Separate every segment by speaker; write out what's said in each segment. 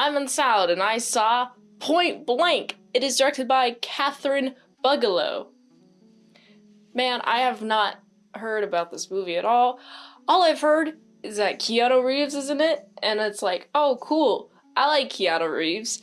Speaker 1: I'm on Salad, and I saw Point Blank. It is directed by Catherine Bigelow. Man, I have not heard about this movie at all. All I've heard is that Keanu Reeves is in it, and it's like, oh, cool. I like Keanu Reeves.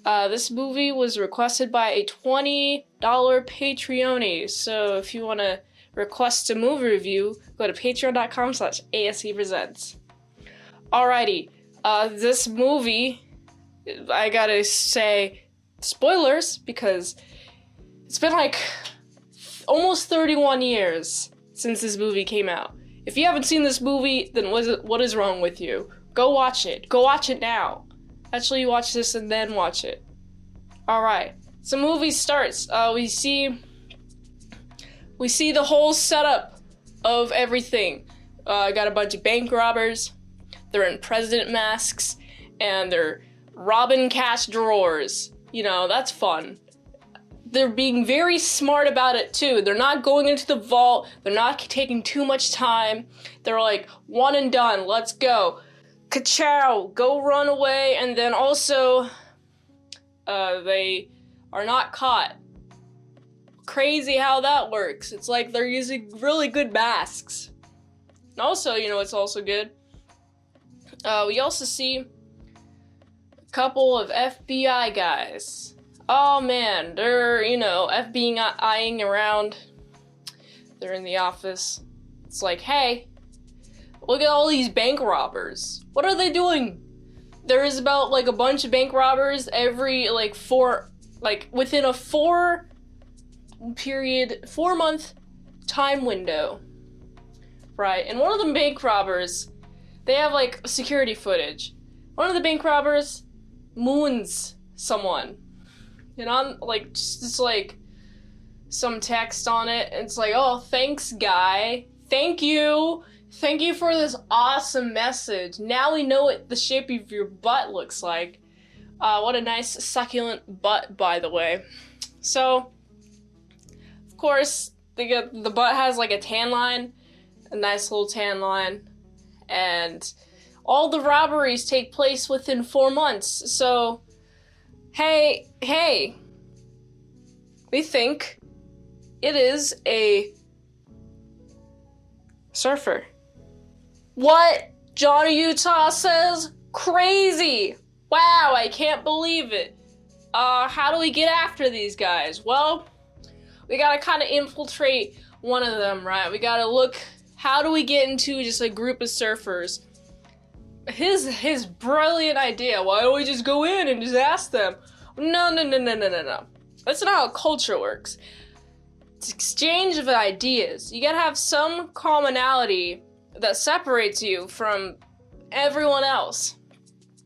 Speaker 1: This movie was requested by a $20 Patreon, so if you want to request a movie review, go to patreon.com/ASEPresents. Alrighty, this movie, I gotta say, spoilers, because it's been like almost 31 years since this movie came out. If you haven't seen this movie, then what is wrong with you? Go watch it. Go watch it now. Actually, watch this and then watch it. Alright, so movie starts. We see the whole setup of everything. Got a bunch of bank robbers. They're in president masks, and they're robbing cash drawers. You know, that's fun. They're being very smart about it too. They're not going into the vault. They're not taking too much time. They're like, one and done, let's go. Ka-chow, go run away, and then also, they are not caught. Crazy how that works. It's like they're using really good masks. And also, you know what's also good? We also see a couple of FBI guys. Oh man, they're, FBIing around. They're in the office. It's like, hey, look at all these bank robbers. What are they doing? There is about a bunch of bank robbers every within a 4-month time window. Right, and one of the bank robbers, they have security footage. One of the bank robbers moons someone. And on just some text on it, and it's like, oh, thanks guy. Thank you for this awesome message. Now we know what the shape of your butt looks like. What a nice succulent butt, by the way. So, of course, the butt has a tan line, a nice little tan line, and all the robberies take place within 4 months. So, hey, we think it is a surfer. What? Johnny Utah says? Crazy! Wow, I can't believe it. How do we get after these guys? Well, we gotta kind of infiltrate one of them, right? We gotta look, how do we get into just a group of surfers? His brilliant idea, why don't we just go in and just ask them? No. That's not how culture works. It's exchange of ideas. You gotta have some commonality that separates you from everyone else.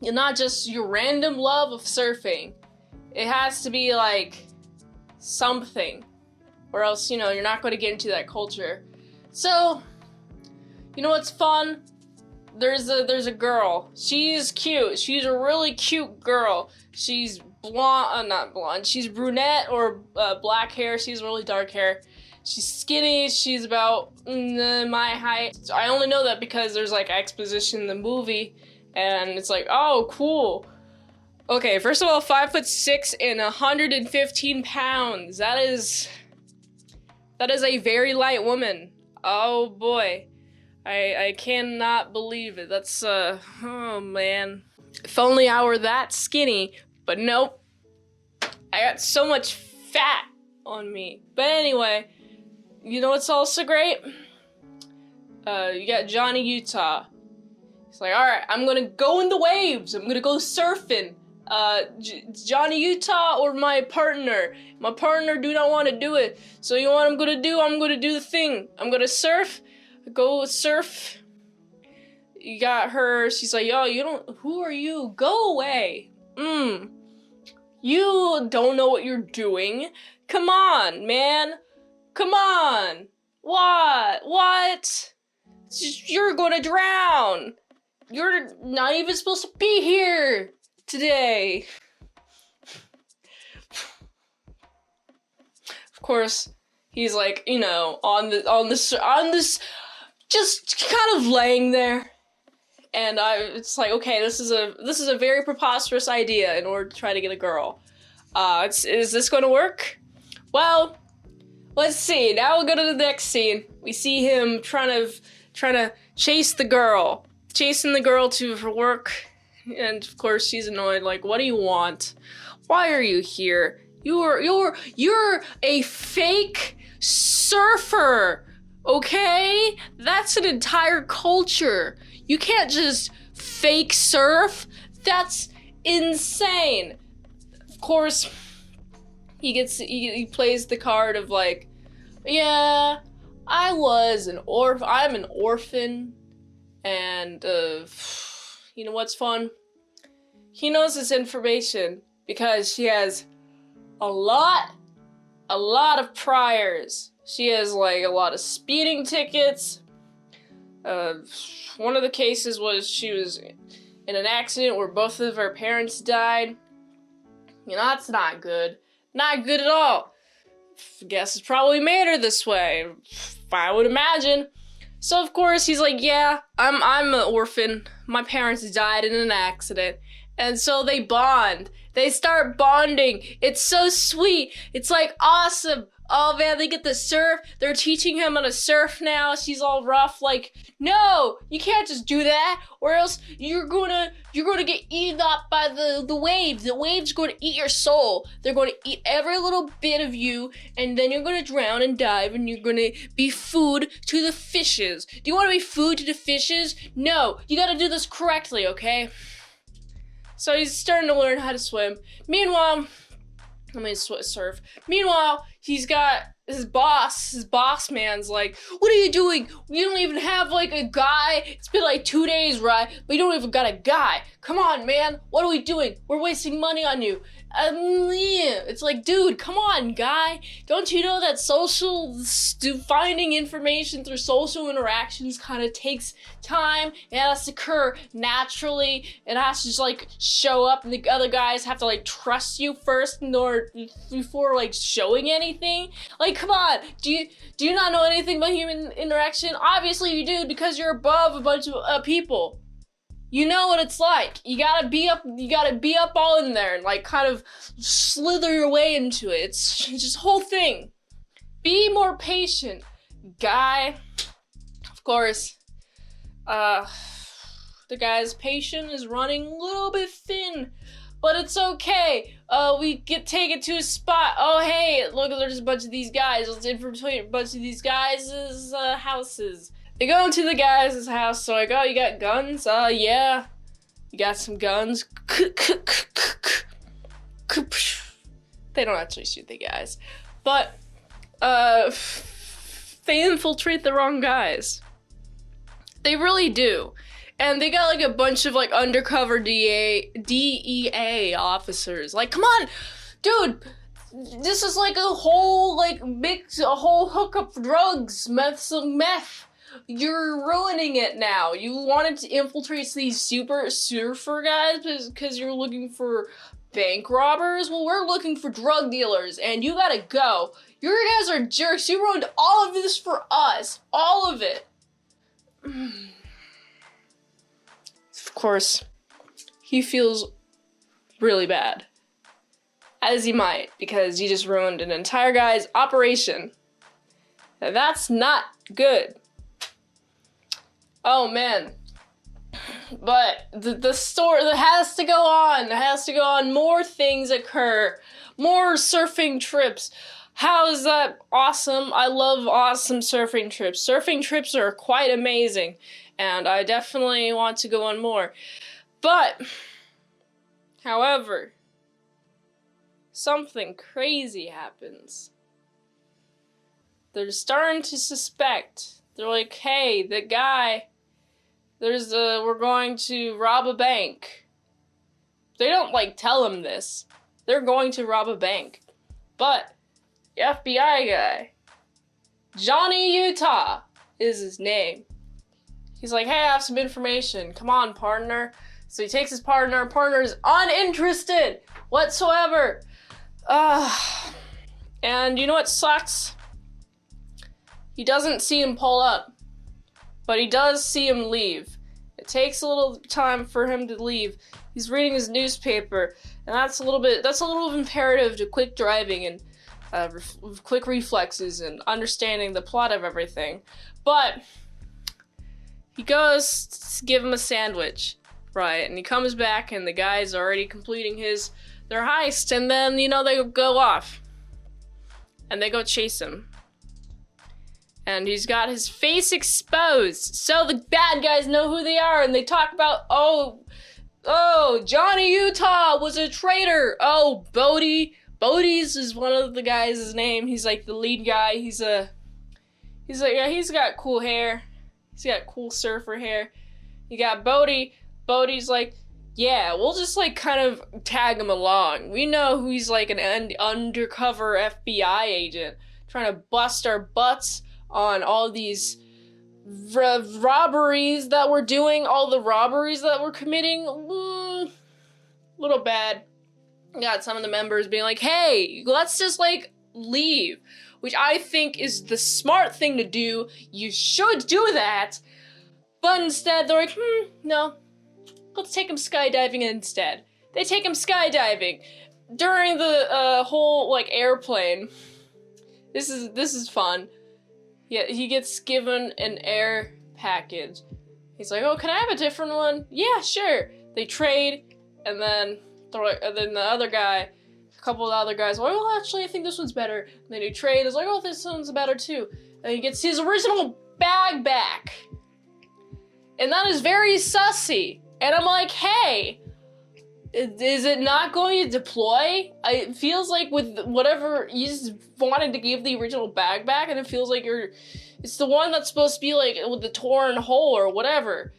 Speaker 1: You're not just your random love of surfing. It has to be something, or else, you're not going to get into that culture. So, you know what's fun? There's a girl. She's cute. She's a really cute girl. She's not blonde. She's brunette or black hair. She's really dark hair. She's skinny. She's about my height. I only know that because there's exposition in the movie, and it's like, oh, cool. Okay, first of all, 5'6" and 115 pounds. That is a very light woman. Oh boy, I cannot believe it. That's oh man. If only I were that skinny, but nope. I got so much fat on me. But anyway, you know what's also great? You got Johnny Utah. He's like, alright, I'm gonna go in the waves. I'm gonna go surfing. Johnny Utah or my partner? My partner do not want to do it. So you know what I'm gonna do? I'm gonna do the thing. I'm gonna surf. Go surf. You got her. She's like, yo, who are you? Go away. You don't know what you're doing. Come on, man. Come on. What? You're gonna drown. You're not even supposed to be here today. Of course, he's on this, just kind of laying there, And it's like, okay, this is a very preposterous idea in order to try to get a girl. Is this going to work? Well, let's see. Now we'll go to the next scene. We see him trying to chase the girl, chasing the girl to her work, and of course she's annoyed. Like, what do you want? Why are you here? You're a fake surfer, okay? That's an entire culture. You can't just fake surf. That's insane. Of course, he plays the card of like, yeah, I'm an orphan, and you know what's fun? He knows this information because she has a lot of priors. She has like a lot of speeding tickets. One of the cases was she was in an accident where both of her parents died. You know, that's not good. Not good at all. I guess it's probably made her this way, I would imagine. So of course he's like, yeah, I'm an orphan. My parents died in an accident. And so they bond. They start bonding. It's so sweet. It's like awesome. Oh man, they get to surf. They're teaching him how to surf now. She's all rough. Like, no, you can't just do that, or else you're gonna get eaten up by the waves. The waves are going to eat your soul. They're going to eat every little bit of you, and then you're going to drown and dive, and you're going to be food to the fishes. Do you want to be food to the fishes? No, you got to do this correctly, okay? So he's starting to learn how to swim. Meanwhile, surf. Meanwhile, he's got his boss man's like, what are you doing? We don't even have like a guy. It's been like 2 days, right? But you don't even got a guy. Come on, man. What are we doing? We're wasting money on you. It's like, dude, come on, guy. Don't you know that finding information through social interactions kind of takes time? It has to occur naturally. It has to just like show up, and the other guys have to like trust you first before like showing anything. Like, come on. Do you not know anything about human interaction? Obviously you do, because you're above a bunch of people. You know what it's like. You gotta be up all in there and like kind of slither your way into it. It's just whole thing. Be more patient, guy. Of course, the guy's patience is running a little bit thin, but it's okay. We take it to a spot. Oh hey, look, there's a bunch of these guys. Let's infiltrate a bunch of these guys' houses. They go into the guy's house, so like, oh, you got guns? Yeah. You got some guns? They don't actually shoot the guys. But, they infiltrate the wrong guys. They really do. And they got like a bunch of like undercover DEA officers. Like, come on, dude! This is like a whole hookup for drugs, meth. You're ruining it now. You wanted to infiltrate these super surfer guys because you're looking for bank robbers? Well, we're looking for drug dealers, and you gotta go. You guys are jerks. You ruined all of this for us. All of it. Of course, he feels really bad. As he might, because he just ruined an entire guy's operation. And that's not good. Oh man. But the story that has to go on. It has to go on. More things occur. More surfing trips. How is that awesome? I love awesome surfing trips. Surfing trips are quite amazing. And I definitely want to go on more. But, however, something crazy happens. They're starting to suspect. They're like, hey, the guy, we're going to rob a bank. They don't, like, tell him this. They're going to rob a bank. But, the FBI guy, Johnny Utah is his name. He's like, hey, I have some information. Come on, partner. So he takes his partner. Partner is uninterested whatsoever. And you know what sucks? He doesn't see him pull up, but he does see him leave. takes a little time for him to leave. He's reading his newspaper, and that's a little imperative to quick driving and quick reflexes and understanding the plot of everything. But he goes to give him a sandwich, right? And he comes back, and the guy's already completing their heist, and then, they go off. And they go chase him. And he's got his face exposed, so the bad guys know who they are, and they talk about, oh, Johnny Utah was a traitor. Oh, Bodie's is one of the guys' name. He's like the lead guy. He's got cool hair. He's got cool surfer hair. You got Bodie. Bodie's like, yeah, we'll just like kind of tag him along. We know he's like an undercover FBI agent trying to bust our butts on all these robberies that we're doing, all the robberies that we're committing. Little bad. Got some of the members being like, hey, let's just like leave, which I think is the smart thing to do. You should do that. But instead they're like, no, let's take him skydiving instead. They take him skydiving during the whole like airplane. This is fun. Yeah, he gets given an air package. He's like, oh, can I have a different one? Yeah, sure. They trade, and then the other guy, a couple of the other guys, like, well, actually, I think this one's better. And then he trades. It's like, oh, this one's better too. And he gets his original bag back. And that is very sussy. And I'm like, hey, is it not going to deploy? It feels like with whatever, you just wanted to give the original bag back, and it feels like it's the one that's supposed to be like with the torn hole or whatever.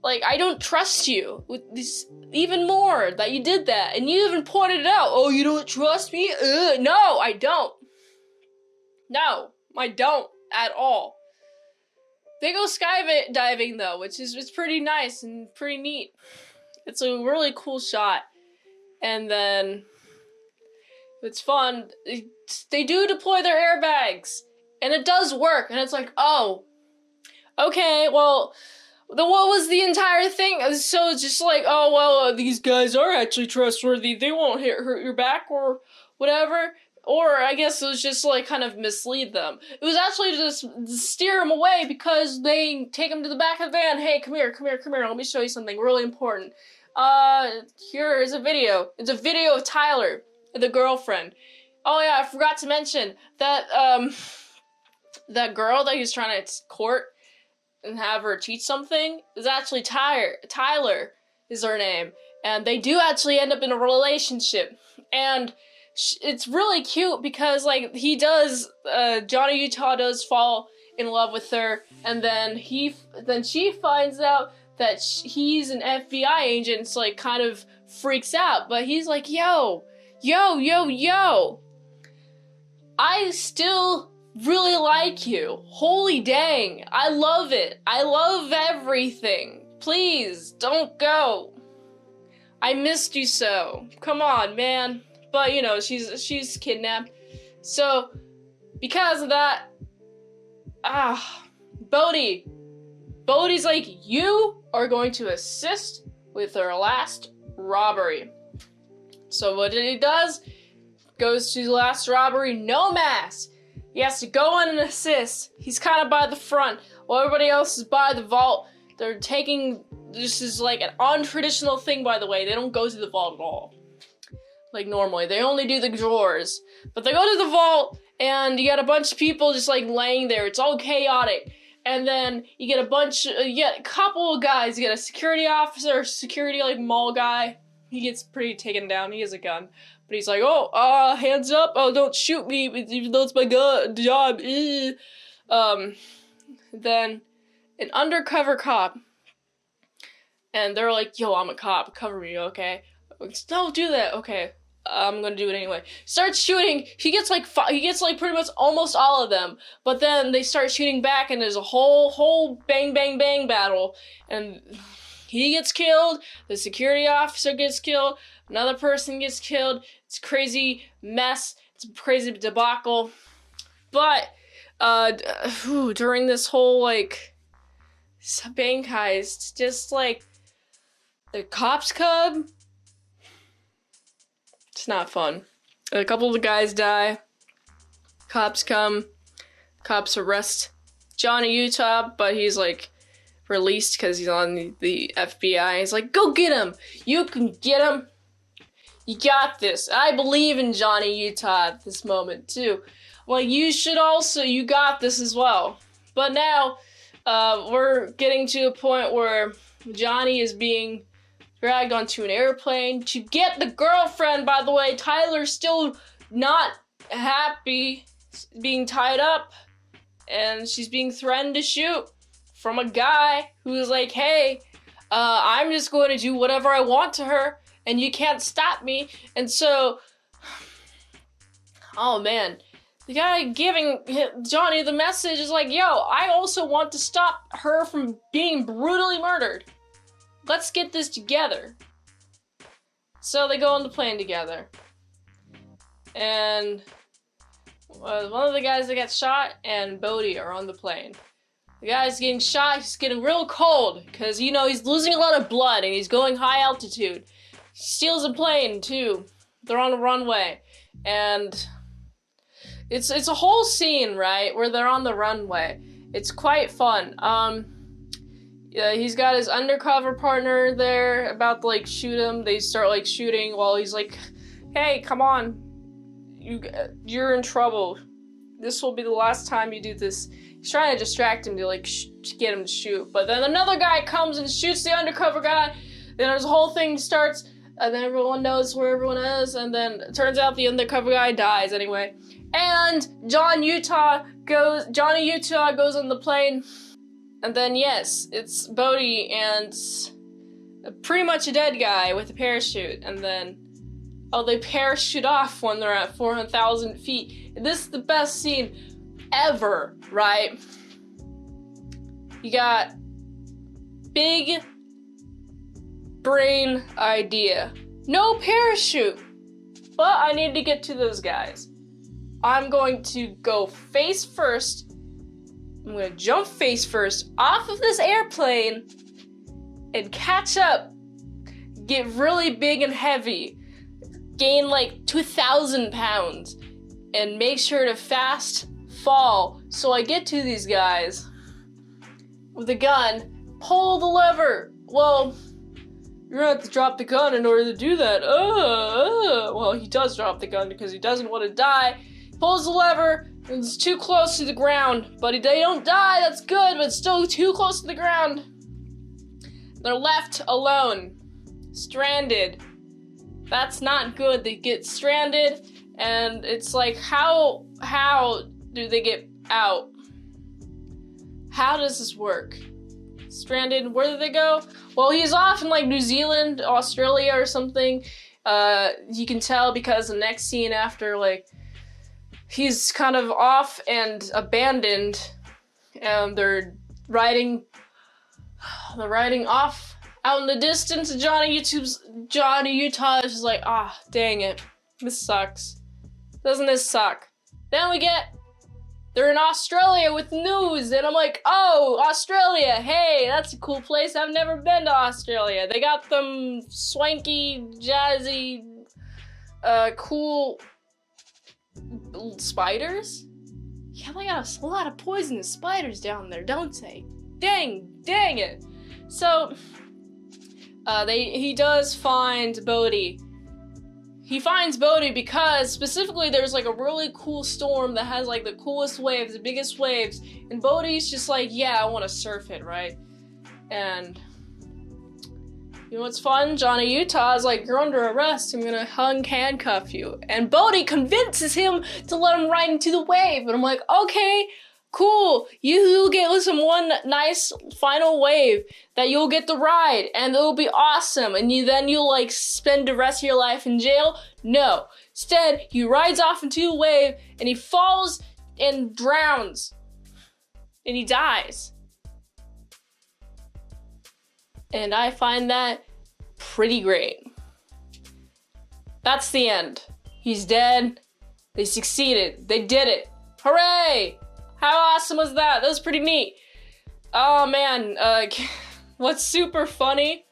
Speaker 1: Like, I don't trust you with this even more that you did that, and you even pointed it out. Oh, you don't trust me? No, I don't. No, I don't at all. They go skydiving though, which is pretty nice and pretty neat. It's a really cool shot. And then it's fun. They do deploy their airbags, and it does work. And it's like, oh, okay, well, what was the entire thing? So it's just like, oh, well, these guys are actually trustworthy. They won't hurt your back or whatever. Or I guess it was just like kind of mislead them. It was actually just steer them away because they take them to the back of the van. Hey, come here. Let me show you something really important. Here is a video. It's a video of Tyler, the girlfriend. Oh yeah, I forgot to mention that, that girl that he's trying to court and have her teach something is actually Tyler is her name. And they do actually end up in a relationship. And it's really cute because, like, Johnny Utah does fall in love with her, and then she finds out that he's an FBI agent, so, like, kind of freaks out, but he's like, yo, I still really like you. Holy dang, I love it. I love everything. Please, don't go. I missed you so. Come on, man. But, she's kidnapped. So, because of that, Bodie's like, you are going to assist with her last robbery. So what he does, goes to the last robbery, no mask. He has to go in and assist. He's kind of by the front, while everybody else is by the vault. This is like an untraditional thing, by the way. They don't go to the vault at all. Like normally, they only do the drawers. But they go to the vault, and you got a bunch of people just like laying there. It's all chaotic. And then you get a couple of guys. You get a security officer, security like mall guy. He gets pretty taken down. He has a gun. But he's like, hands up. Oh, don't shoot me, even though it's my job. Then an undercover cop. And they're like, yo, I'm a cop. Cover me, okay? Don't do that. Okay. I'm gonna do it anyway. Starts shooting. He gets like pretty much almost all of them. But then they start shooting back, and there's a whole bang bang bang battle. And he gets killed. The security officer gets killed. Another person gets killed. It's a crazy mess. It's a crazy debacle. But during this whole bank heist, just like the cops come. It's not fun. A couple of the guys die. Cops come. Cops arrest Johnny Utah, but he's like released because he's on the FBI. He's like, go get him. You can get him. You got this. I believe in Johnny Utah at this moment too. Well, you should also. You got this as well. But now, we're getting to a point where Johnny is being dragged onto an airplane to get the girlfriend. By the way, Tyler's still not happy being tied up, and she's being threatened to shoot from a guy who's like, hey, I'm just going to do whatever I want to her, and you can't stop me. And so, oh man, the guy giving Johnny the message is like, yo, I also want to stop her from being brutally murdered. Let's get this together. So they go on the plane together. And one of the guys that got shot and Bodhi are on the plane. The guy's getting shot, he's getting real cold, because, you know, he's losing a lot of blood and he's going high altitude. He steals a plane, too. They're on a runway. And it's a whole scene, right, where they're on the runway. It's quite fun. Yeah, he's got his undercover partner there about to, like, shoot him. They start, like, shooting while he's like, hey, come on. You're in trouble. This will be the last time you do this. He's trying to distract him to, like, to get him to shoot. But then another guy comes and shoots the undercover guy. Then this whole thing starts, and then everyone knows where everyone is. And then it turns out the undercover guy dies anyway. And Johnny Utah goes on the plane. And then, yes, it's Bodhi and pretty much a dead guy with a parachute. And then, they parachute off when they're at 400,000 feet. And this is the best scene ever, right? You got big brain idea. No parachute. But I need to get to those guys. I'm going to go face first. I'm gonna jump face first off of this airplane and catch up, get really big and heavy, gain like 2,000 pounds, and make sure to fast fall so I get to these guys with a gun, pull the lever. Well, you're gonna have to drop the gun in order to do that. Well, he does drop the gun because he doesn't want to die. Pulls the lever. It's too close to the ground, but they don't die, that's good, but still too close to the ground. They're left alone, stranded. That's not good. They get stranded, and it's like, how do they get out? How does this work? Stranded, where do they go? Well, he's off in like New Zealand, Australia or something. You can tell because the next scene after, like, he's kind of off and abandoned, and they're riding off out in the distance. Johnny Utah is just like, dang it, this sucks. Doesn't this suck? Then they're in Australia with news, and I'm like, oh, Australia, hey, that's a cool place. I've never been to Australia. They got them swanky, jazzy, cool spiders? Yeah, they got a lot of poisonous spiders down there, don't they? Dang it. So, he does find Bodhi. He finds Bodhi because, specifically, there's like a really cool storm that has like the coolest waves, the biggest waves, and Bodhi's just like, yeah, I want to surf it, right? And you know what's fun? Johnny Utah is like, you're under arrest, I'm gonna handcuff you. And Bodhi convinces him to let him ride into the wave. And I'm like, okay, cool. You'll get one nice final wave that you'll get to ride, and it'll be awesome. And you'll like spend the rest of your life in jail? No. Instead, he rides off into a wave, and he falls and drowns. And he dies. And I find that pretty great. That's the end. He's dead. They succeeded. They did it. Hooray! How awesome was that? That was pretty neat. Oh man, what's super funny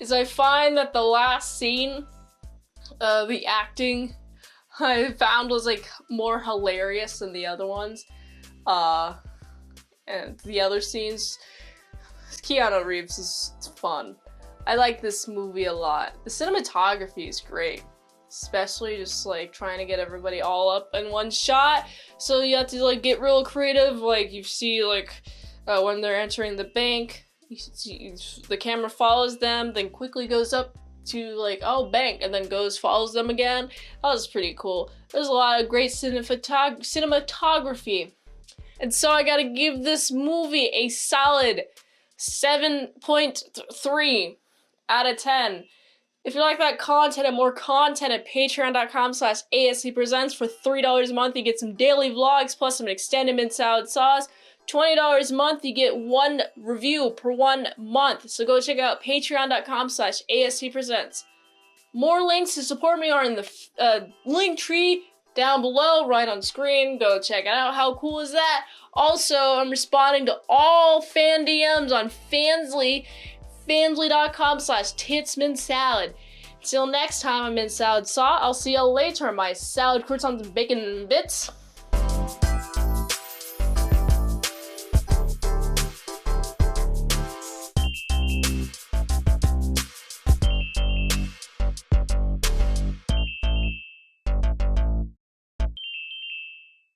Speaker 1: is I find that the last scene, the acting I found was like more hilarious than the other ones. And the other scenes, Keanu Reeves is fun. I like this movie a lot. The cinematography is great, especially just like trying to get everybody all up in one shot. So you have to like get real creative. Like you see like when they're entering the bank, the camera follows them, then quickly goes up to like, oh, bank, and then follows them again. That was pretty cool. There's a lot of great cinematography. And so I gotta give this movie a solid 7.3 out of 10. If you like that content and more content at patreon.com/ASEPresents for $3 a month, you get some daily vlogs plus some extended mint salad sauce. $20 a month, you get one review per 1 month. So go check out patreon.com/ASEPresents. More links to support me are in the link tree down below, right on screen. Go check it out. How cool is that? Also, I'm responding to all fan DMs on Fansly, fansly.com/itsmintsalad. Till next time, I'm Mint Salad Saw. I'll see y'all later, my salad croutons and bacon bits.